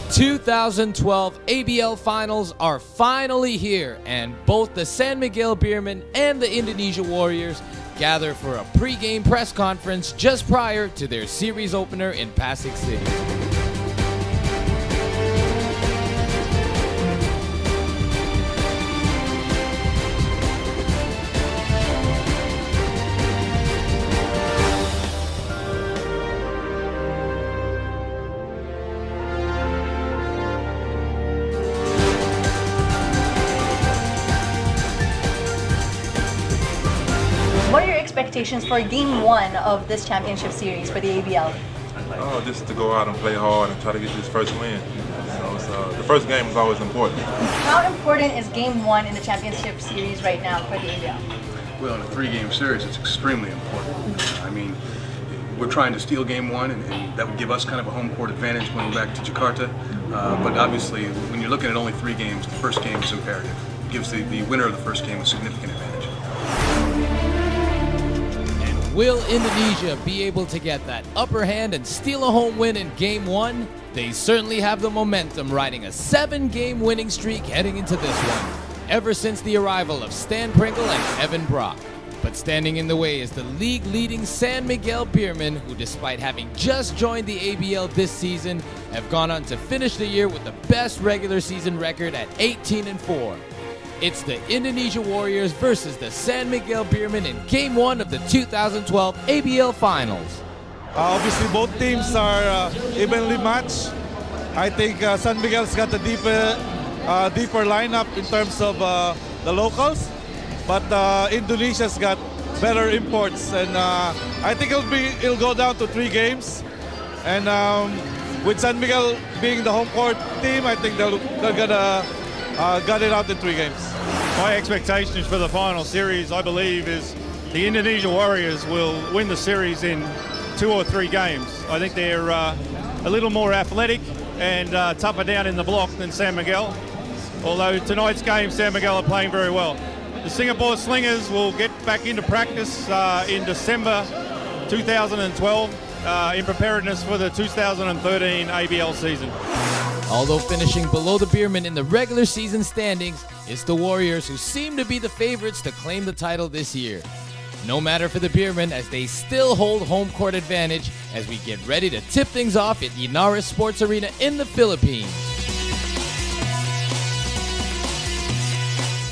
The 2012 ABL Finals are finally here, and both the San Miguel Beermen and the Indonesia Warriors gather for a pre-game press conference just prior to their series opener in Pasig City. What are your expectations for Game 1 of this championship series for the ABL? Just to go out and play hard and try to get this first win. The first game is always important. How important is Game 1 in the championship series right now for the ABL? Well, in a three-game series, it's extremely important. I mean, we're trying to steal Game 1, and that would give us kind of a home court advantage going back to Jakarta. But obviously, when you're looking at only 3 games, the first game is imperative. It gives the winner of the first game a significant advantage. Will Indonesia be able to get that upper hand and steal a home win in Game 1? They certainly have the momentum, riding a 7-game winning streak heading into this one, ever since the arrival of Stan Pringle and Evan Brock. But standing in the way is the league-leading San Miguel Beermen, who despite having just joined the ABL this season, have gone on to finish the year with the best regular season record at 18-4. It's the Indonesia Warriors versus the San Miguel Beermen in Game 1 of the 2012 ABL Finals. Obviously, both teams are evenly matched. I think San Miguel's got a deeper lineup in terms of the locals, but Indonesia's got better imports, and I think it'll go down to 3 games. And with San Miguel being the home court team, I think they'll got it out in 3 games. My expectations for the final series, I believe, is the Indonesia Warriors will win the series in 2 or 3 games. I think they're a little more athletic and tougher down in the block than San Miguel. Although tonight's game, San Miguel are playing very well. The Singapore Slingers will get back into practice in December 2012 in preparedness for the 2013 ABL season. Although finishing below the Beermen in the regular season standings, it's the Warriors who seem to be the favorites to claim the title this year. No matter for the Beermen, as they still hold home court advantage as we get ready to tip things off at Inaris Sports Arena in the Philippines.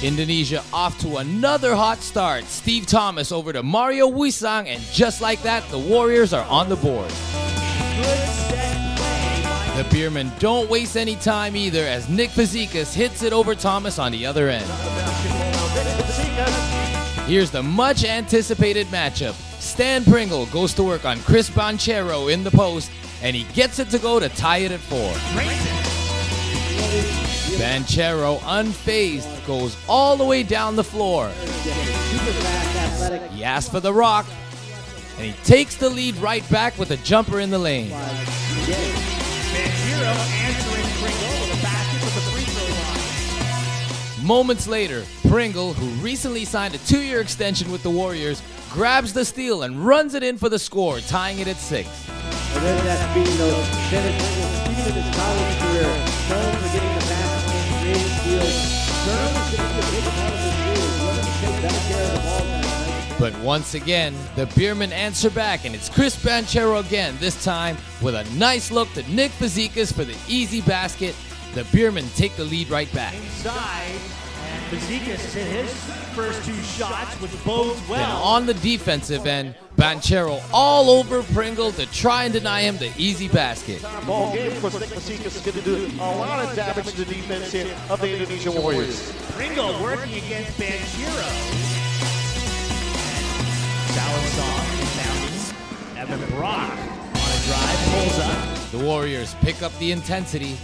Indonesia off to another hot start. Steve Thomas over to Mario Wisang, and just like that, the Warriors are on the board. The Beermen don't waste any time either, as Nick Fazekas hits it over Thomas on the other end. Here's the much anticipated matchup. Stan Pringle goes to work on Chris Banchero in the post, and he gets it to go to tie it at 4. Banchero, unfazed, goes all the way down the floor. He asks for the rock, and he takes the lead right back with a jumper in the lane. Moments later, Pringle, who recently signed a 2-year extension with the Warriors, grabs the steal and runs it in for the score, tying it at 6. And then that's being those Dennis Pringle, even in his college career, known for getting the basket and creating steals. Turnovers going to be a big part of this series. Let him take better care of the ball tonight. But once again, the Beermen answer back, and it's Chris Banchero again, this time with a nice look to Nick Fazekas for the easy basket. The Beermen take the lead right back. Inside, and Fazekas hit his first 2 shots, which bodes well. Then on the defensive end, Banchero all over Pringle to try and deny him the easy basket. Ball game, of course, Nick Fazekas is going to do a lot of damage to the defense here of the Indonesia Warriors. Pringle working against Banchero. Salazar inbounding. Evan Brock on a drive, pulls up. The Warriors pick up the intensity,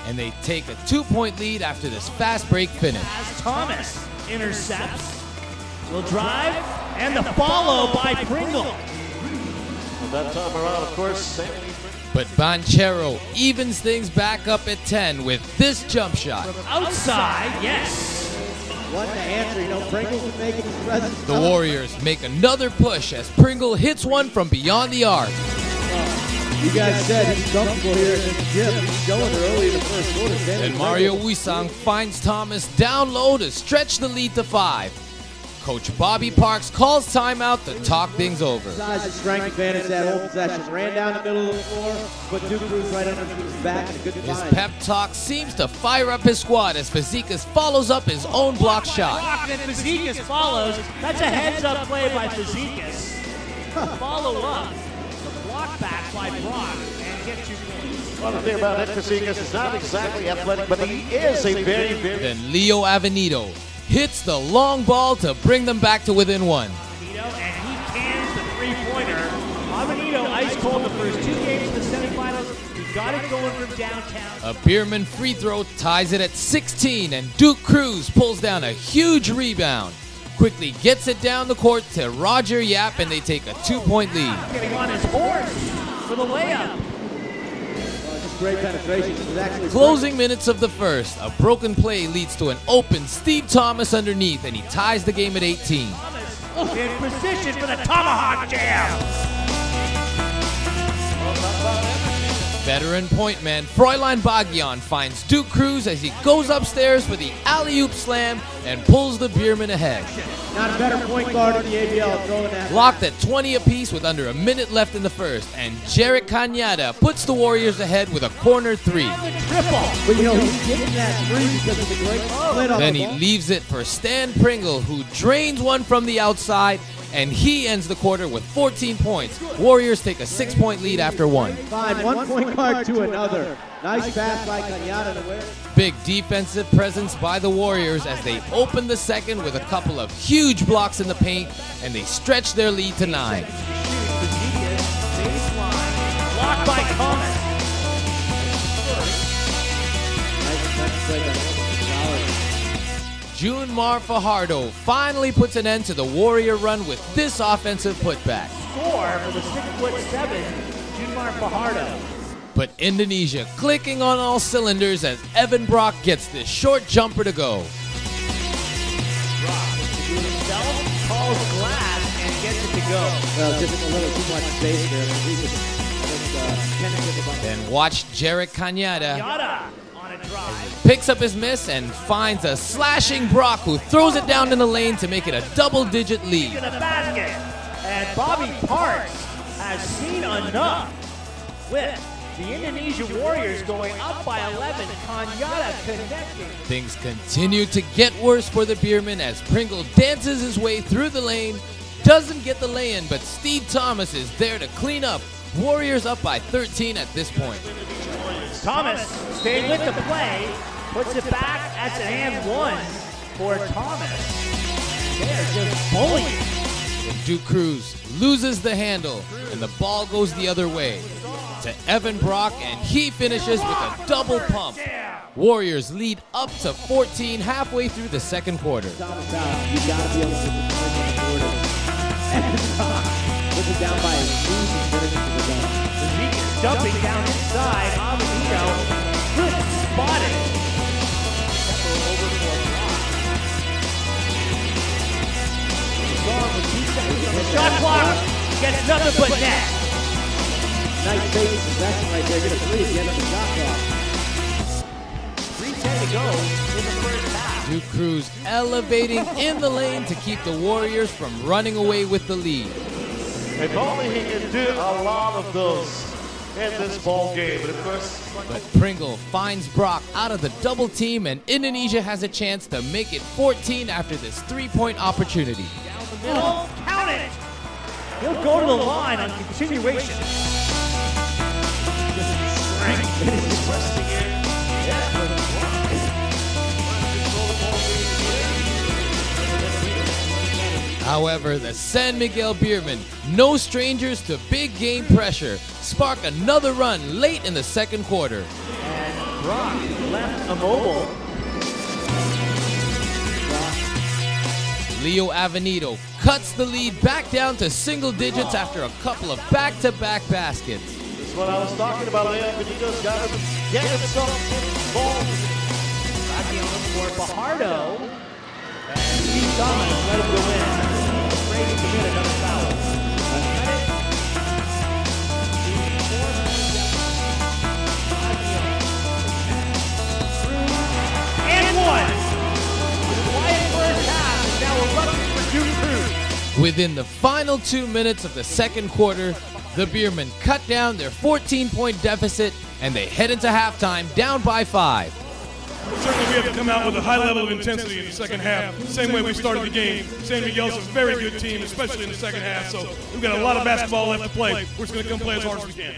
and they take a 2-point lead after this fast break finish. As Thomas intercepts, will drive, and the follow by Pringle. Well, that time around, of course, but Banchero evens things back up at 10 with this jump shot. From outside, yes. What the answer, Pringle's been making his presence. The Warriors make another push as Pringle hits one from beyond the arc. You guys said he's comfortable here in this gym. He's going early in the first quarter. And Mario Wisang finds Thomas down low to stretch the lead to 5. Coach Bobby Parks calls timeout to talk things over. Size and strength advantage that whole possession. Ran down the middle of the floor, put Duke Cruz right under his back and a good His find. pep talk seems to fire up his squad as Fazekas follows up his own block shot. And Fazekas follows. That's a heads-up play by Fazekas. Follow up. The block back by Brock and get 2 points. Well, the thing about Ed Fazekas is not exactly athletic, but he is a very, very... Then Leo Avenido hits the long ball to bring them back to within 1. And he cans the three-pointer. Avenido ice cold the first 2 games of the semifinals. He got it going from downtown. A Beermen free throw ties it at 16, and Duke Cruz pulls down a huge rebound. Quickly gets it down the court to Roger Yap, and they take a 2-point lead. Getting on his horse for the layup. Great penetration. Closing minutes of the first, a broken play leads to an open Steve Thomas underneath, and he ties the game at 18. Thomas in position for the tomahawk jam. Veteran point man Fräulein Bagian finds Duke Cruz as he goes upstairs for the alley-oop slam and pulls the Beermen ahead. Not a better point guard in the ABL throwing that. Locked at 20 apiece with under a minute left in the first, and Jarek Cañada puts the Warriors ahead with a corner 3. But you know, he's getting that 3 because of the great split on Then the he ball. leaves it for Stan Pringle, who drains one from the outside, and he ends the quarter with 14 points. Warriors take a 6-point lead after 1. Fine, 1 point guard to another. Nice pass by Cañada to win. Big defensive presence by the Warriors as they open the second with a couple of huge blocks in the paint, and they stretch their lead to 9. Blocked by Thomas. Junmar Fajardo finally puts an end to the Warrior run with this offensive putback. Score for the 6'7" Junmar Fajardo. But Indonesia clicking on all cylinders as Evan Brock gets this short jumper to go. Brock himself calls glass and gets it to go. Well, just a little too much space there. He was tentative about Then watch Jarek Cañada On a drive. picks up his miss and finds a slashing Brock, who throws it down in the lane to make it a double-digit lead. To the basket. And Bobby Parks has seen enough with the Indonesia Warriors going up by 11. Cañada connecting. Things continue to get worse for the Beermen as Pringle dances his way through the lane, doesn't get the lay-in, but Steve Thomas is there to clean up. Warriors up by 13 at this point. Thomas staying with the play, puts it back. That's an and 1 for Thomas. They're just bullying. And Duke Cruz loses the handle, and the ball goes the other way to Evan Brock, and he finishes with a double pump. Warriors lead up to 14 halfway through the second quarter. Thomas out. You got to be able to put the point on the board. Evan Brock puts it down by a huge and finishes the dunk. Fazekas dumping down inside. Avenido, good spotting. Over for Brock. Shot clock gets nothing but net. Nice base possession right there. Get a 3 at the end of the shot clock. 3:10 to go in the first half. Duke Cruz elevating in the lane to keep the Warriors from running away with the lead. If only he could do a lot of those in this ball game. But of course, But Pringle finds Brock out of the double team, and Indonesia has a chance to make it 14 after this 3-point opportunity. Down the middle, count it. He'll go to the line on continuation. However, the San Miguel Beermen, no strangers to big game pressure, spark another run late in the second quarter. And Brock left immobile. Leo Avenido cuts the lead back down to single digits after a couple of back-to-back baskets. that's what I was talking about. Leo Benito's got to get himself involved. Back on the floor, Fajardo. And Steve Thomas let him go in. Afraid to commit another foul. Within the final 2 minutes of the second quarter, the Beermen cut down their 14-point deficit and they head into halftime down by 5. Certainly we have to come out with a high level of intensity in the second half. Same way we started the game. San Miguel's a very good team, especially in the second half. So we've got a lot of basketball left to play. We're just going to come play as hard as we can.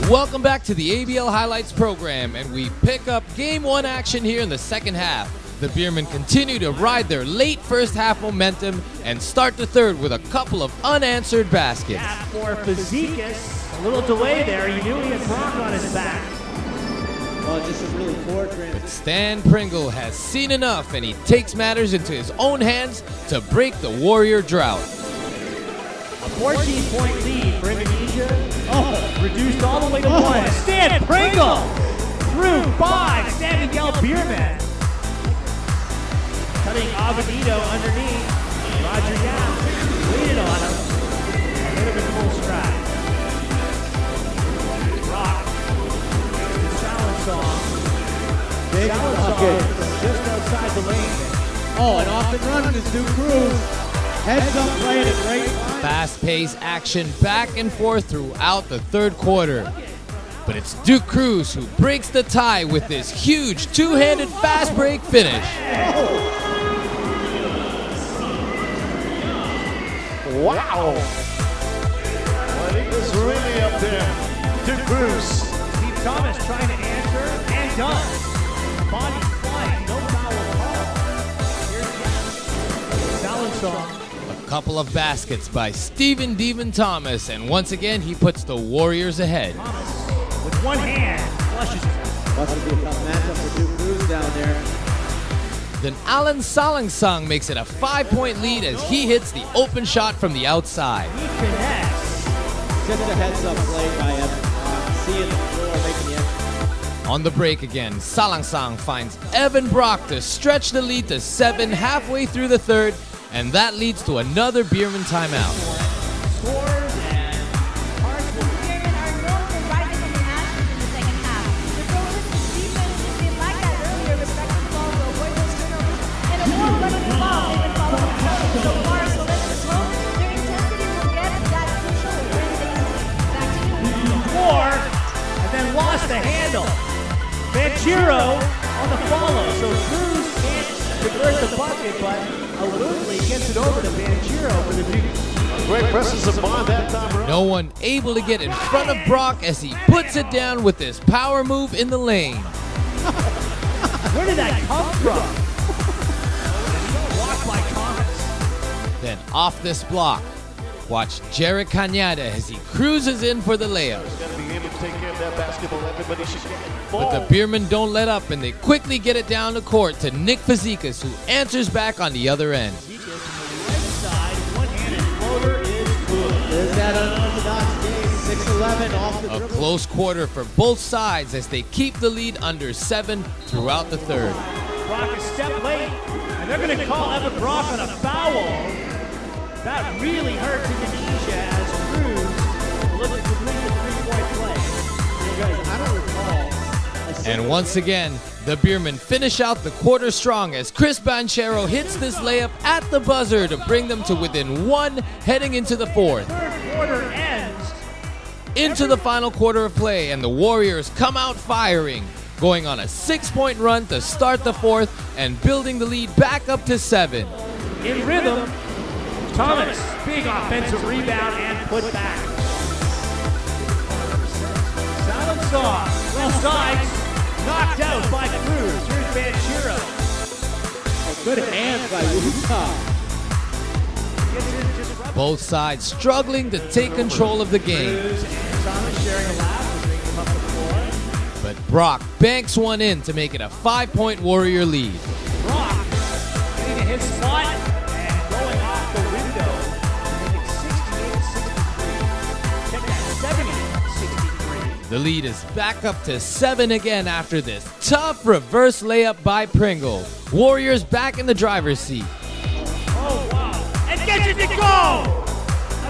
Welcome back to the ABL Highlights program, and we pick up Game 1 action here in the second half. The Beermen continue to ride their late first half momentum and start the third with a couple of unanswered baskets. For Fazekas, a little delay there. He knew he had Brock on his back. Well, just a really poor transition. But Stan Pringle has seen enough, and he takes matters into his own hands to break the Warrior drought. A 14-point lead for Indonesia. Oh, reduced all the way to 1. Stan Pringle through 5. San Miguel Beermen. Cutting Avenito underneath. Roger Yap waited on him. And hit him in full stride. Rock. The challenge song. Challenge song just outside the lane. Oh, and off and running is Duke Cruz. Heads up play at a great time. Fast-paced action back and forth throughout the third quarter. But it's Duke Cruz who breaks the tie with this huge two-handed fast break finish. Wow. Well, he was really up there. Duke Cruz. Steve Thomas trying to answer and does. Body flying, no foul call. Here's Challenge song. Couple of baskets by Steven Devon Thomas, and once again he puts the Warriors ahead. Thomas with one hand flushes it. Must be a tough matchup for Duke Cruz down there. Then Alan Salangsang makes it a 5-point lead as he hits the open shot from the outside. He connects. Just a heads-up play by Evan. Seeing the floor, making the entry. On the break again, Salangsang finds Evan Brock to stretch the lead to 7 halfway through the third, and that leads to another Beermen timeout. Scores and The Beermen are known for rising from the ashes in the second half. The Rollers' defense has been like that earlier, respecting the ball to avoid those turnovers, and a more running the ball they've been following the coach so far. So let's hope their intensity will get that crucial win they need. Back to you. 4, and then lost the handle. Banchero on the follow, so Cruz can't convert the bucket, but Aludley gets it over to Banchero for the Duke. Great presence of mind that time around. No one able to get in front of Brock as he puts it down with this power move in the lane. Where did that come from? Blocked by Thomas. Then off this block, watch Jared Cañada as he cruises in for the layup. Got to be able to take care of that basketball. Everybody should get But the Beermen don't let up, and they quickly get it down the court to Nick Fazekas, who answers back on the other end. Right side, one-handed floater is good. There's that unorthodox game, 6-11 off the A dribble. close quarter for both sides as they keep the lead under 7 throughout the third. Brock a step late, and they're going to call Evan Brock on a foul. That really hurts Indonesia as Cruz looking to complete the three-point play. You guys, I don't recall. And once again, the Beermen finish out the quarter strong as Chris Banchero hits this layup at the buzzer to bring them to within 1 heading into the fourth. Third quarter ends. Into the final quarter of play, and the Warriors come out firing, going on a 6-point run to start the fourth and building the lead back up to 7. In rhythm, Thomas, big offensive rebound and put back. Salangsang, well sides, knocked out by Cruz. Here's Banchero. Oh, good hands by Utah. Gets in just right. Both sides struggling to take control of the game. Cruz and Thomas sharing a lap as they come up the floor. But Brock banks one in to make it a 5-point Warrior lead. Brock getting to his spot and going off the window. Make it 68-63. Check that, 70-63. The lead is back up to 7 again after this tough reverse layup by Pringle. Warriors back in the driver's seat. Oh, wow. And get gets it to go!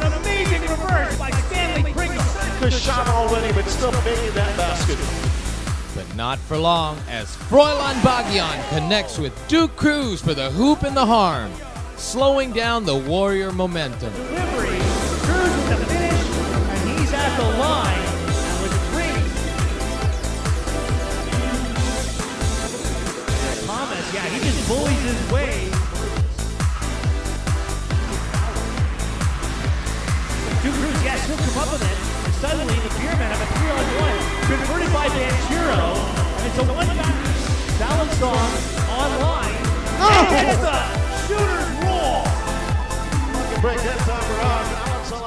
An amazing reverse by Stanley Pringle. Good shot already, but still making that basket. But not for long, as Froilan Bagyan connects with Duke Cruz for the hoop and the harm, slowing down the Warrior momentum. Delivery, Cruz with the finish, and he's at the line. And with three. Thomas, yeah, he just bullies his way. Duke Cruz, yes, he'll come up with it. And suddenly the Beermen have a 3-on-1 converted by Banchero, and it's a one-back Salonsong online. And it's a shooter's roll.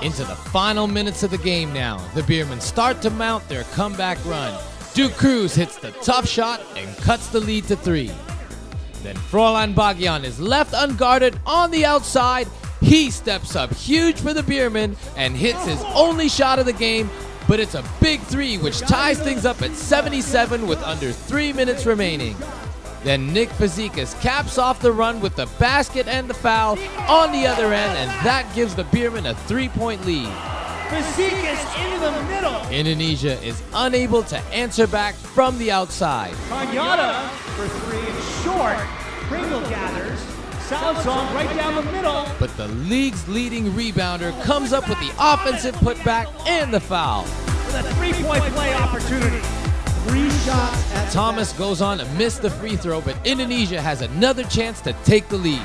Into the final minutes of the game now, the Beermen start to mount their comeback run. Duke Cruz hits the tough shot and cuts the lead to 3. Then Froilan Bagyan is left unguarded on the outside. He steps up huge for the Beermen and hits his only shot of the game, but it's a big 3 which ties things up at 77 with under 3 minutes remaining. Then Nick Fazekas caps off the run with the basket and the foul on the other end, and that gives the Beermen a 3-point lead. Fazekas into the middle. Indonesia is unable to answer back from the outside. Kanyata for 3 and short. Pringle gathers. Salonsong right down the middle. But the league's leading rebounder comes up with the offensive putback and the foul. With a 3-point play opportunity. 3 shots at Thomas goes on to miss the free throw, but Indonesia has another chance to take the lead.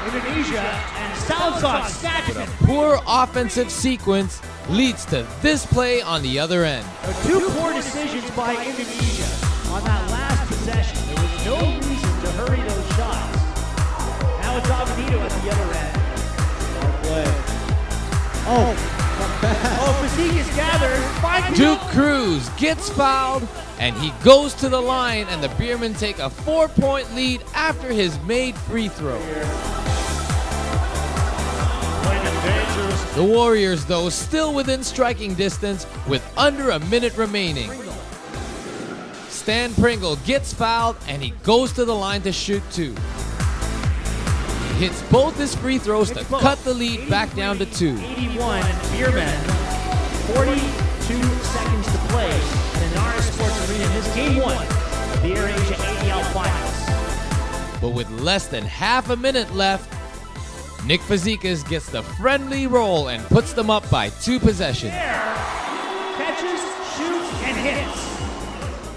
Indonesia and Salonsong snatches it. Poor offensive sequence leads to this play on the other end. 2 poor decisions by Indonesia on that last possession. There was no reason to hurry those shots. Now it's Avenito at the other end. Fazekas gathers. Duke Cruz gets fouled, and he goes to the line, and the Beermen take a 4-point lead after his made free throw. The Warriors, though, still within striking distance with under a minute remaining. Stan Pringle gets fouled, and he goes to the line to shoot 2. He hits both his free throws to cut the lead back down to 2. 81 Beermen, 42 seconds to play in the Nara Sports Arena in this Game 1 of the AirAsia ABL Finals. But with less than half a minute left, Nick Fazekas gets the friendly roll and puts them up by 2 possessions. Catches, shoots, and hits.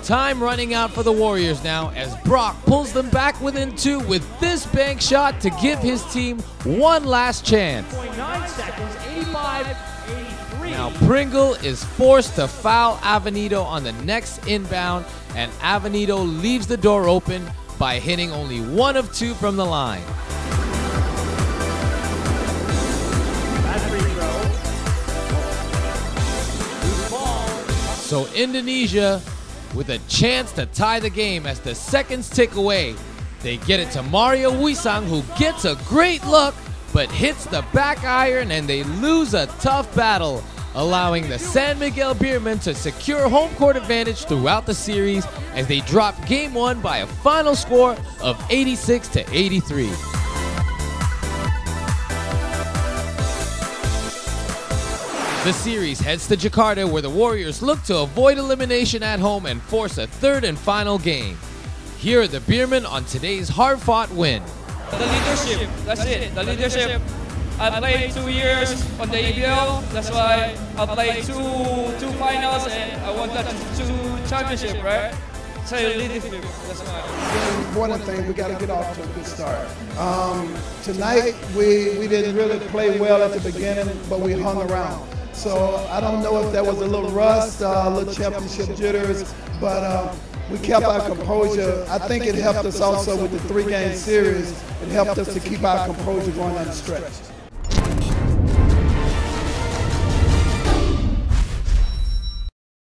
Time running out for the Warriors now as Brock pulls them back within 2 with this bank shot to give his team one last chance. 0.9 seconds, 85-83. Now Pringle is forced to foul Avenito on the next inbound, and Avenito leaves the door open by hitting only 1 of 2 from the line. Bad free throw. Ball. So Indonesia with a chance to tie the game as the seconds tick away. They get it to Mario Wisang, who gets a great look but hits the back iron, and they lose a tough battle, allowing the San Miguel Beermen to secure home court advantage throughout the series as they drop Game 1 by a final score of 86-83. The series heads to Jakarta, where the Warriors look to avoid elimination at home and force a 3rd and final game. Here are the Beermen on today's hard-fought win. The leadership, that's it, the leadership. I played 2 years on the ABL, that's why I played two finals and I won that 2 championship, right? So leadership, that's why. The important thing, we got to get off to a good start. Tonight, we didn't really play well at the beginning, but we hung around. So I don't know if that was a little rust, a little championship jitters, but we kept our composure. I think it helped us also with the 3-game series. It helped us to keep our composure going down the stretch.